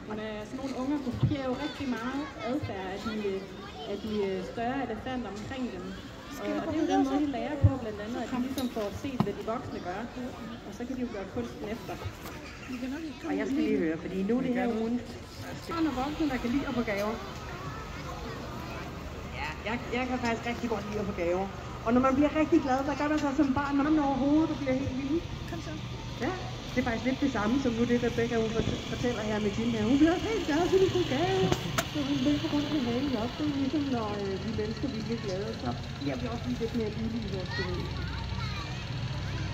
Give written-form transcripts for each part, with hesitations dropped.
Men sådan nogle unger kopierer jo rigtig meget adfærd af de større elefanter omkring dem. Og det er jo den måde, de lærer på, blandt andet, at de ligesom får set, hvad de voksne gør. Og så kan de jo gøre kunsten efter. Og jeg skal lige høre, fordi nu er det her ugen. Børn og voksne, der kan lide at få gaver. Ja, jeg kan faktisk rigtig godt lide at få gaver. Og når man bliver rigtig glad, hvad gør man så som barn, når man overhovedet og bliver helt vild? Kom så. Ja, det er faktisk lidt det samme, som nu det, Rebecca hun fortæller her med Jim her. Hun bliver helt glad, så de får gaver. Så hun vil på grund af halen op. Det er ligesom, når vi mennesker bliver glade, så bliver vi også lidt mere vilde i vores liv.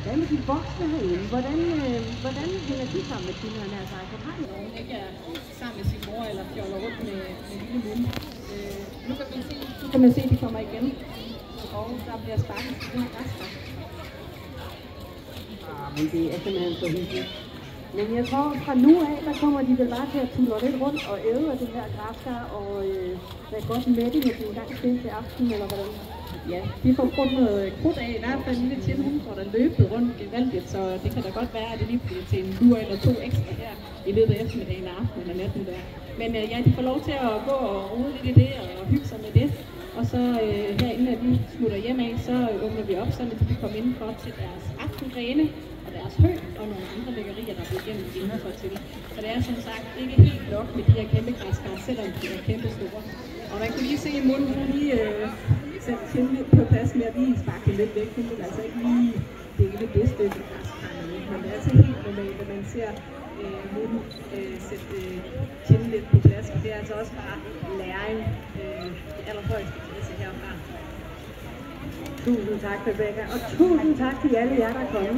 Hvad med de voksne herinde? Hvordan hænger de sammen med Tina og Nær Sejko? Har I Når hun ikke er sammen med sin mor eller fjoller rundt med lille mund. Nu kan man se, at de kommer igen. Og der bliver sparket til den her græsbar. Men det er simpelthen så hyggeligt. Men jeg tror, fra nu af, der kommer de vel bare til at tulle lidt rundt og æde af det her græskar, og være godt mætte, når de engang skal til aften, eller hvordan? Ja, de får brugt noget krudt af, i hvert fald en lille tjene, hun får der løbet rundt gevaldigt, så det kan da godt være, at det lige bliver til en lur eller to ekstra her i løbet af eftermiddagen, aften eller natten der. Men ja, de får lov til at gå og rode lidt i det og hygge sig med det. Og så herinde, når vi smutter hjem af, så åbner vi op, så de kan komme indenfor til deres aftengræne og deres hø og nogle andre lækkerier, der bliver gennem indenfor til. Så det er som sagt ikke helt nok med de her kæmpe græskar, selvom de er kæmpe store. Og man kan lige se i munden, hun lige sætter Tinde på plads med at lige sparke lidt væk. Hun vil altså ikke lige dele det stykke græskar med, men det er altså helt normalt, at man ser munden sætte Tinde lidt på plads. Og det er altså også bare læring det allerhøjeste klasse herfra. Tusind tak, Rebecca, og tusind tak til alle jer, der er kommet.